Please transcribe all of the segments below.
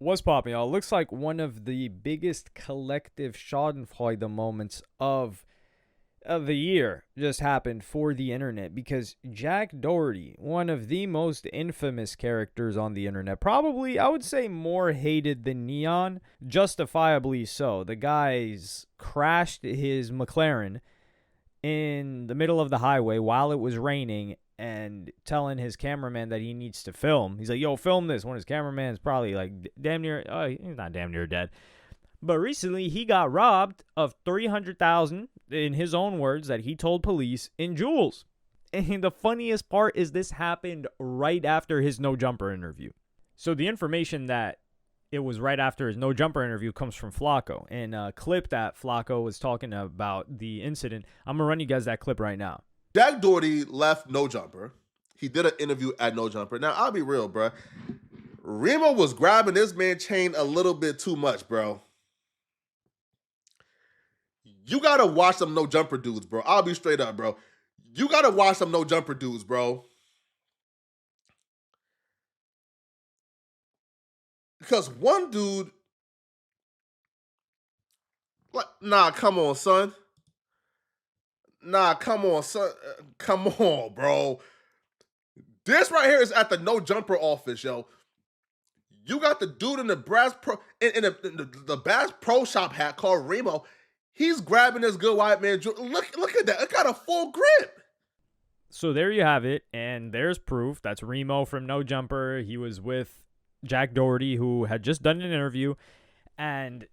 What's popping, y'all? Looks like one of the biggest collective Schadenfreude moments of the year just happened for the internet, because Jack Doherty, one of the most infamous characters on the internet, probably I would say more hated than Neon, justifiably so. The guy's crashed his McLaren in the middle of the highway while it was raining and telling his cameraman that he needs to film. He's like, yo, film this, when his cameraman's probably like damn near, he's not damn near dead. But recently he got robbed of $300,000, in his own words, that he told police, in jewels. And the funniest part is this happened right after his no jumper interview. So the information that it was right after his no jumper interview comes from Flacco, and a clip that Flacco was talking about the incident. I'm gonna run you guys that clip right now. Jack Doherty left No Jumper. He did an interview at No Jumper. Now, I'll be real, bro. Remo was grabbing this man's chain a little bit too much, bro. You got to watch some No Jumper dudes, bro. I'll be straight up, bro. You got to watch some No Jumper dudes, bro. Because one dude... Nah, come on, son. Nah, come on, son. Come on, bro. This right here is at the No Jumper office, yo. You got the dude in the Bass Pro in the Bass Pro Shop hat called Remo. He's grabbing this good white man. Look at that. It got a full grip. So there you have it, and there's proof. That's Remo from No Jumper. He was with Jack Doherty, who had just done an interview, and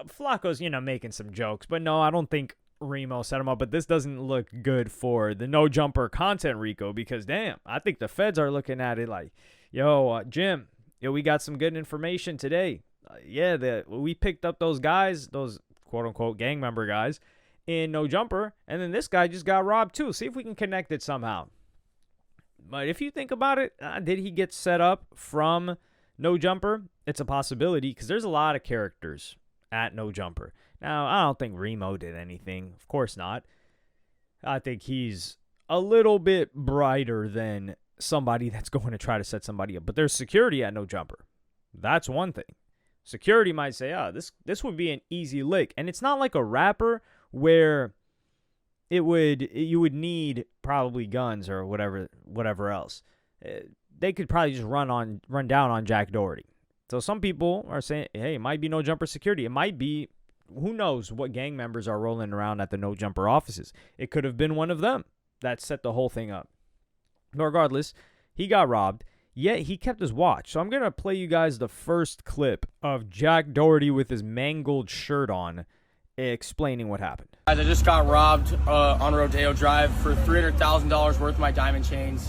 Flacco's, making some jokes. But no, I don't think Remo set him up, but this doesn't look good for the No Jumper content, Rico, because damn, I think the feds are looking at it like, yo, Jim, we got some good information today. We picked up those guys, those quote-unquote gang member guys in No Jumper, and then this guy just got robbed too. See if we can connect it somehow. But if you think about it, did he get set up from No Jumper? It's a possibility, because there's a lot of characters at No Jumper. Now, I don't think Remo did anything. Of course not. I think he's a little bit brighter than somebody that's going to try to set somebody up. But there's security at No Jumper. That's one thing. Security might say, this would be an easy lick. And it's not like a rapper where you would need probably guns or whatever else. They could probably just run down on Jack Doherty. So some people are saying, hey, it might be No Jumper security. It might be, who knows what gang members are rolling around at the No Jumper offices. It could have been one of them that set the whole thing up. But regardless, he got robbed, yet he kept his watch. So I'm going to play you guys the first clip of Jack Doherty with his mangled shirt on, explaining what happened. Guys, I just got robbed on Rodeo Drive for $300,000 worth of my diamond chains.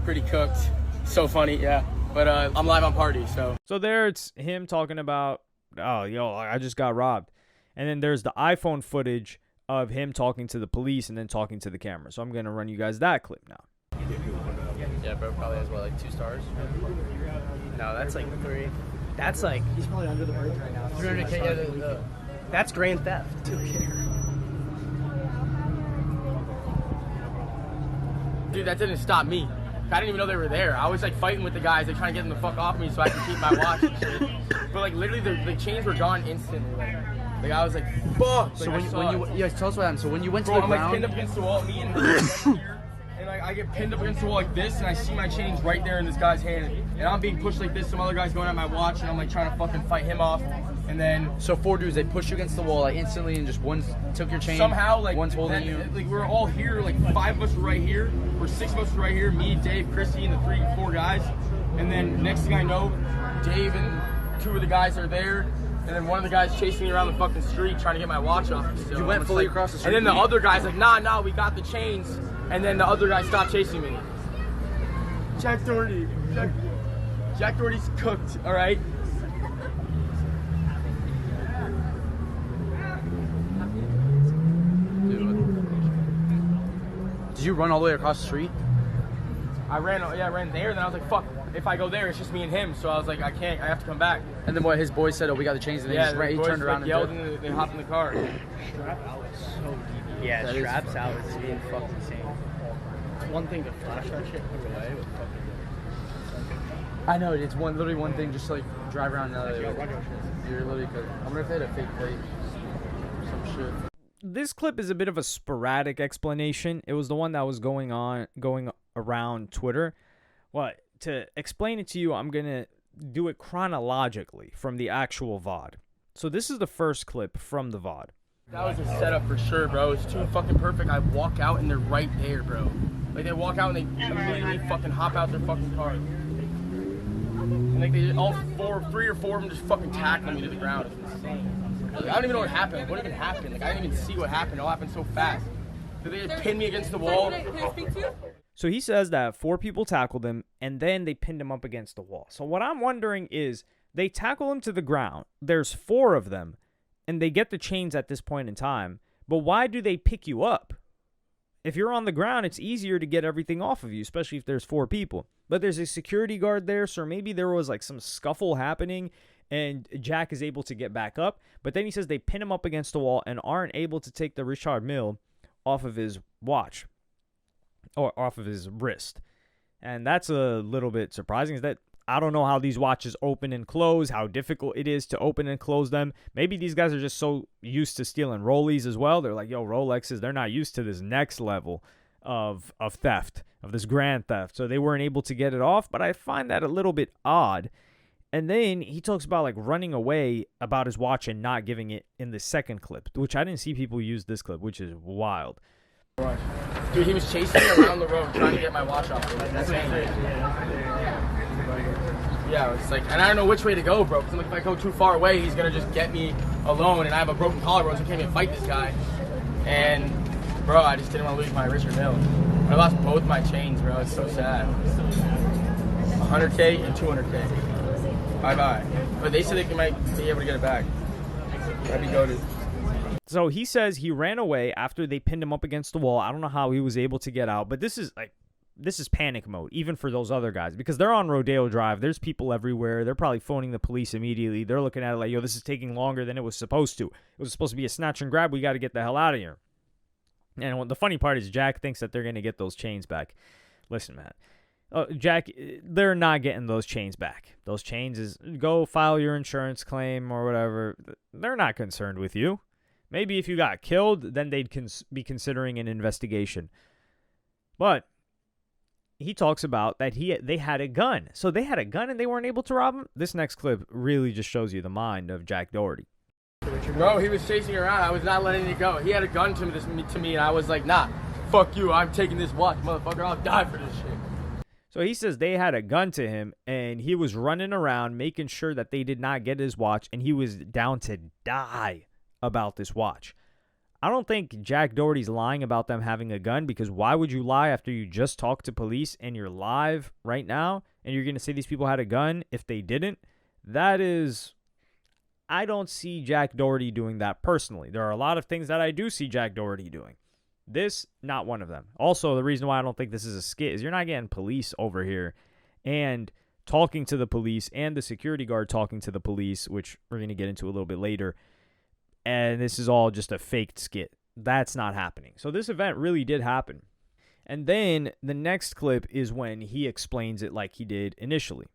Pretty cooked. So funny, yeah. But I'm live on Party, so. So there it's him talking about, I just got robbed. And then there's the iPhone footage of him talking to the police and then talking to the camera. So I'm going to run you guys that clip now. Yeah, bro probably has, 2 stars? No, that's like 3. That's like, he's probably under the bridge right now. 300K, yeah, that's grand theft. Dude, that didn't stop me. I didn't even know they were there. I was fighting with the guys. They're trying to get them the fuck off me so I can keep my watch and shit. But literally the chains were gone instantly. I was like, fuck. So when you tell us what happened. So when you went to Bro, the ground, I'm pinned up against the wall, me and her, and I get pinned up against the wall like this, and I see my chains right there in this guy's hand, and I'm being pushed like this. Some other guy's going at my watch, and I'm trying to fucking fight him off, and then so 4 dudes, they pushed you against the wall instantly, and just one took your chain. Somehow one's holding you. We're all here, 5 of us were right here, or 6 of us were right here. Me, Dave, Christy, and the 4 guys, and then next thing I know, Dave and 2 of the guys are there. And then one of the guys chasing me around the fucking street trying to get my watch off. So you went fully across the street? And then the other guy's like, nah, we got the chains. And then the other guy stopped chasing me. Jack Doherty. Jack Doherty's cooked, all right? Did you run all the way across the street? I ran there, then I was like, fuck, if I go there, it's just me and him. So I was like, I have to come back. And then what his boys said, we got the chains, and he turned around and yelled, and they hopped in the car. Strap out was so deep. Yeah, straps out was being fucking insane. It's one thing to flash that shit, put it away, but fucking I know, it's literally one thing, just to, like, drive around another. You're literally good. I wonder if they had a fake plate. Some shit. This clip is a bit of a sporadic explanation. It was the one that was going around Twitter. What? To explain it to you, I'm going to do it chronologically from the actual VOD. So this is the first clip from the VOD. That was a setup for sure, bro. It's too fucking perfect. I walk out and they're right there, bro. Like, they walk out and they immediately fucking hop out their fucking car. And like, they all three or four of them just fucking tackling me to the ground. It's insane. Like, I don't even know what happened. What even happened? Like, I didn't even see what happened. It all happened so fast. So they just pinned me against the wall. So he says that 4 people tackled him, and then they pinned him up against the wall. So what I'm wondering is, they tackle him to the ground. There's 4 of them, and they get the chains at this point in time. But why do they pick you up? If you're on the ground, it's easier to get everything off of you, especially if there's 4 people. But there's a security guard there, so maybe there was like some scuffle happening, and Jack is able to get back up. But then he says they pin him up against the wall and aren't able to take the Richard Mille off of his watch. Or off of his wrist. And that's a little bit surprising. Is that I don't know how these watches open and close, how difficult it is to open and close them. Maybe these guys are just so used to stealing Rollies as well. They're like, yo, Rolexes, they're not used to this next level of theft, of this grand theft. So they weren't able to get it off. But I find that a little bit odd. And then he talks about like running away about his watch and not giving it in the second clip, which I didn't see people use this clip, which is wild. Dude, he was chasing me around the road trying to get my watch off. That's insane. Yeah, it's like, and I don't know which way to go, bro. Because like, if I go too far away, he's gonna just get me alone, and I have a broken collarbone, so I can't even fight this guy. And bro, I just didn't want to lose my Richard Mille. I lost both my chains, bro. It's so sad. 100K and 200K. Bye. But they said they might be able to get it back. That'd be goated. So he says he ran away after they pinned him up against the wall. I don't know how he was able to get out, but this is panic mode, even for those other guys, because they're on Rodeo Drive. There's people everywhere. They're probably phoning the police immediately. They're looking at it like, yo, this is taking longer than it was supposed to. It was supposed to be a snatch and grab. We got to get the hell out of here. And the funny part is Jack thinks that they're going to get those chains back. Listen, man. Jack, they're not getting those chains back. Those chains is go file your insurance claim or whatever. They're not concerned with you. Maybe if you got killed, then they'd be considering an investigation. But he talks about that they had a gun. So they had a gun and they weren't able to rob him? This next clip really just shows you the mind of Jack Doherty. Bro, he was chasing around. I was not letting it go. He had a gun to me, and I was like, nah, fuck you. I'm taking this watch, motherfucker. I'll die for this shit. So he says they had a gun to him, and he was running around making sure that they did not get his watch, and he was down to die about this watch. I don't think Jack Doherty's lying about them having a gun, because why would you lie after you just talked to police and you're live right now and you're going to say these people had a gun if they didn't? I don't see Jack Doherty doing that personally. There are a lot of things that I do see Jack Doherty doing. This, not one of them. Also, the reason why I don't think this is a skit is you're not getting police over here and talking to the police and the security guard talking to the police, which we're going to get into a little bit later. And this is all just a faked skit. That's not happening. So this event really did happen. And then the next clip is when he explains it like he did initially.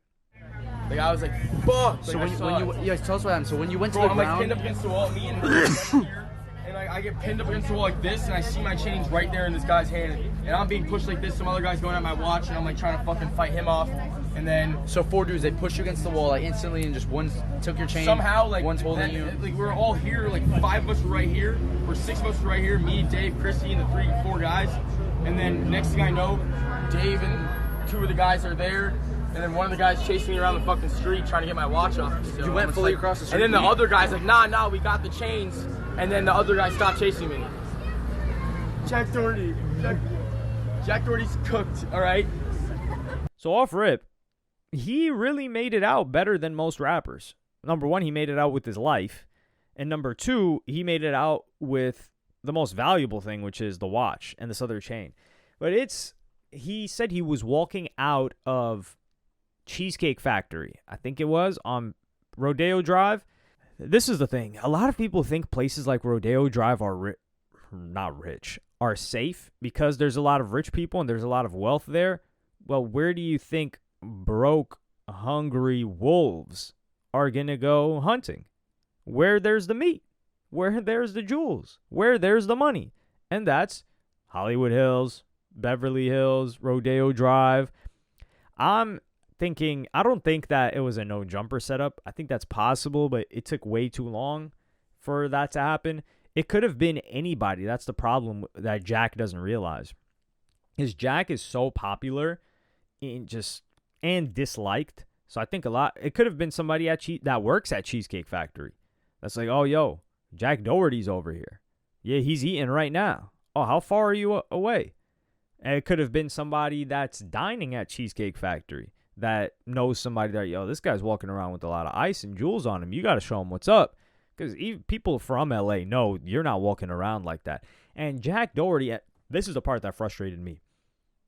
Like, I was like, fuck. So like, when you tell us what happened. So when you went to bro, the I'm ground, like pinned up against the wall, me and him here, and like, I get pinned up against the wall like this, and I see my chains right there in this guy's hand, and I'm being pushed like this. Some other guy's going at my watch, and I'm like trying to fucking fight him off, and then so 4 dudes, they pushed you against the wall like instantly, and just one took your chain. somehow like one's holding you. Like, we're all here, like 5 of us were right here, or 6 of us were right here, me, Dave, Christy, and the 4 guys, and then next thing I know, Dave and 2 of the guys are there. And then one of the guys chasing me around the fucking street trying to get my watch off. So You went fully across the street. And then the other guy's like, nah, we got the chains. And then the other guy stopped chasing me. Jack Doherty. Jack Doherty's cooked, all right? So off rip, he really made it out better than most rappers. Number 1, he made it out with his life. And number 2, he made it out with the most valuable thing, which is the watch and this other chain. But he said he was walking out of Cheesecake Factory, I think it was, on Rodeo Drive. This is the thing. A lot of people think places like Rodeo Drive are are safe because there's a lot of rich people and there's a lot of wealth there. Well, where do you think broke hungry wolves are going to go hunting where there's the meat, where there's the jewels, where there's the money. And that's Hollywood Hills, Beverly Hills, Rodeo Drive. I'm thinking, I don't think that it was a no jumper setup. I think that's possible, but it took way too long for that to happen. It could have been anybody. That's the problem that Jack doesn't realize. His Jack is so popular and disliked. So I think it could have been somebody that works at Cheesecake Factory. That's like, oh, yo, Jack Doherty's over here. Yeah, he's eating right now. Oh, how far are you away? And it could have been somebody that's dining at Cheesecake Factory that knows somebody that, yo, this guy's walking around with a lot of ice and jewels on him. You got to show him what's up. Because people from LA know you're not walking around like that. And Jack Doherty, this is the part that frustrated me.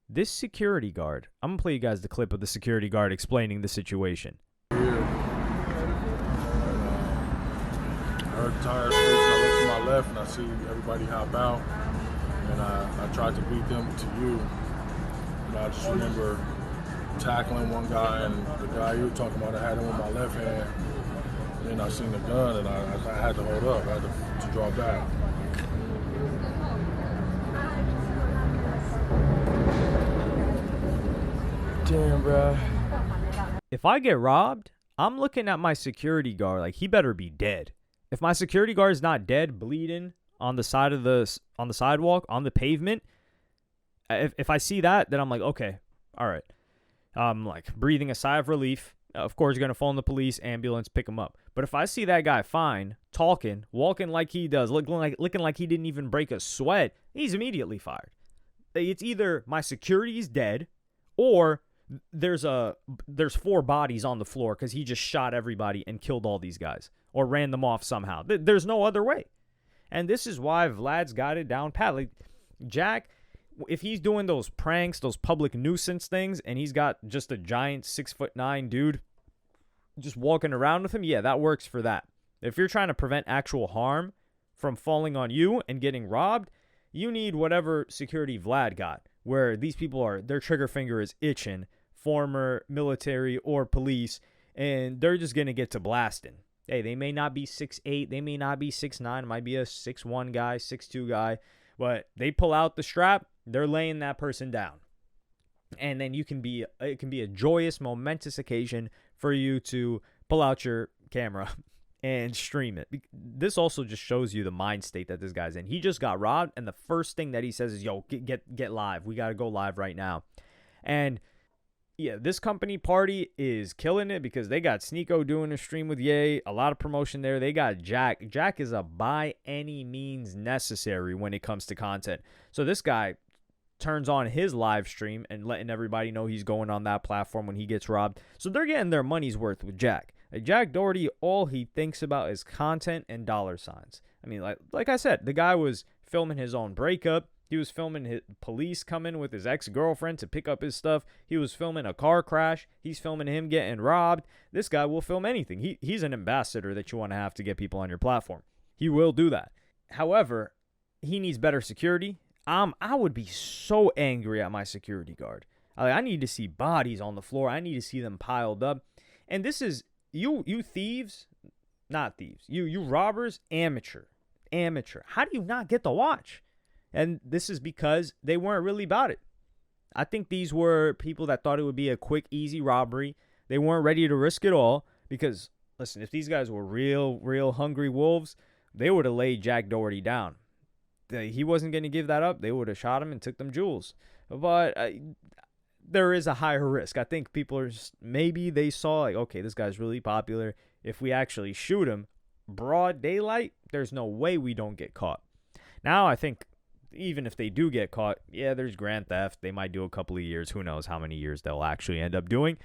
This security guard, I'm going to play you guys the clip of the security guard explaining the situation. I heard the tires switch, I looked to my left and I see everybody hop out. And I tried to beat them to you. And I just remember tackling one guy, and the guy you were talking about, I had him with my left hand. And then I seen the gun, and I had to hold up. I had to draw back. Damn, bro. If I get robbed, I'm looking at my security guard like he better be dead. If my security guard is not dead, bleeding on the side of on the sidewalk, on the pavement, if I see that, then I'm like, okay, all right. I'm like breathing a sigh of relief. Of course, you're going to phone the police, ambulance, pick him up. But if I see that guy fine, talking, walking like he does, looking like he didn't even break a sweat, he's immediately fired. It's either my security is dead or there's 4 bodies on the floor because he just shot everybody and killed all these guys or ran them off somehow. There's no other way. And this is why Vlad's got it down pat. Like, Jack, if he's doing those pranks, those public nuisance things, and he's got just a giant 6'9" dude just walking around with him, yeah, that works for that. If you're trying to prevent actual harm from falling on you and getting robbed, you need whatever security Vlad got, where these people their trigger finger is itching, former military or police, and they're just going to get to blasting. Hey, they may not be 6'8", they may not be 6'9", it might be a 6'1" guy, 6'2" guy, but they pull out the strap, they're laying that person down. And then it can be a joyous, momentous occasion for you to pull out your camera and stream it. This also just shows you the mind state that this guy's in. He just got robbed, and the first thing that he says is, yo, get live. We got to go live right now. And yeah, this company Party is killing it because they got Sneeko doing a stream with Ye, a lot of promotion there. They got Jack. Jack is a by any means necessary when it comes to content. So this guy turns on his live stream and letting everybody know he's going on that platform when he gets robbed. So they're getting their money's worth with Jack. Like Jack Doherty, all he thinks about is content and dollar signs. I mean, like I said, the guy was filming his own breakup. He was filming his police coming with his ex-girlfriend to pick up his stuff. He was filming a car crash. He's filming him getting robbed. This guy will film anything. He's an ambassador that you want to have to get people on your platform. He will do that. However, he needs better security. I would be so angry at my security guard. I need to see bodies on the floor. I need to see them piled up. And this is, you thieves, not thieves, you robbers, amateur. How do you not get the watch? And this is because they weren't really about it. I think these were people that thought it would be a quick, easy robbery. They weren't ready to risk it all because, listen, if these guys were real hungry wolves, they would have laid Jack Doherty down. He wasn't going to give that up. They would have shot him and took them jewels. But there is a higher risk. I think people are just, maybe they saw, like, okay, this guy's really popular. If we actually shoot him, broad daylight, there's no way we don't get caught. Now, I think even if they do get caught, yeah, there's grand theft. They might do a couple of years. Who knows how many years they'll actually end up doing.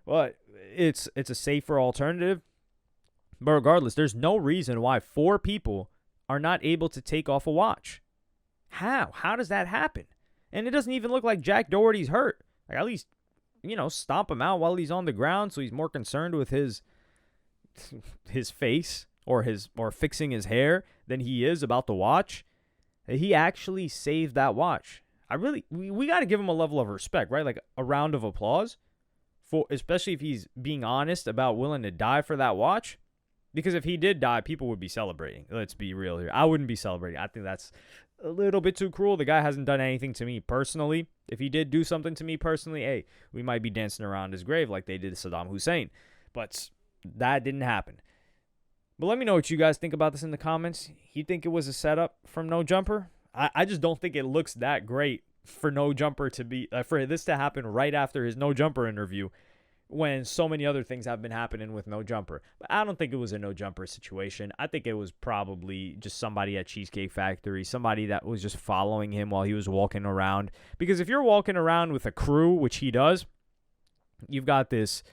But it's a safer alternative. But regardless, there's no reason why 4 people are not able to take off a watch. How? How does that happen? And it doesn't even look like Jack Doherty's hurt. Like, at least, stomp him out while he's on the ground so he's more concerned with his face or fixing his hair than he is about the watch. He actually saved that watch. We got to give him a level of respect, right? Like a round of applause especially if he's being honest about willing to die for that watch. Because if he did die, people would be celebrating. Let's be real here. I wouldn't be celebrating. I think that's a little bit too cruel. The guy hasn't done anything to me personally. If he did do something to me personally, hey, we might be dancing around his grave like they did Saddam Hussein. But that didn't happen. But let me know what you guys think about this in the comments. You think it was a setup from No Jumper? I just don't think it looks that great for No Jumper to be for this to happen right after his No Jumper interview, when so many other things have been happening with No Jumper. But I don't think it was a No Jumper situation. I think it was probably just somebody at Cheesecake Factory, somebody that was just following him while he was walking around. Because if you're walking around with a crew, which he does, you've got this,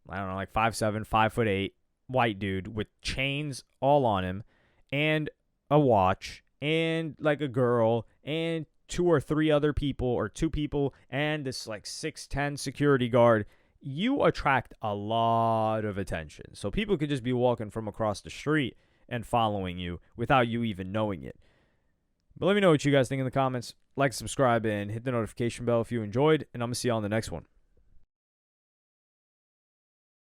I don't know, like 5'7", 5'8" white dude with chains all on him and a watch and like a girl and 2 or 3 other people or 2 people and this like 6'10" security guard. You attract a lot of attention. So people could just be walking from across the street and following you without you even knowing it. But let me know what you guys think in the comments. Like, subscribe, and hit the notification bell if you enjoyed, and I'm going to see you on the next one.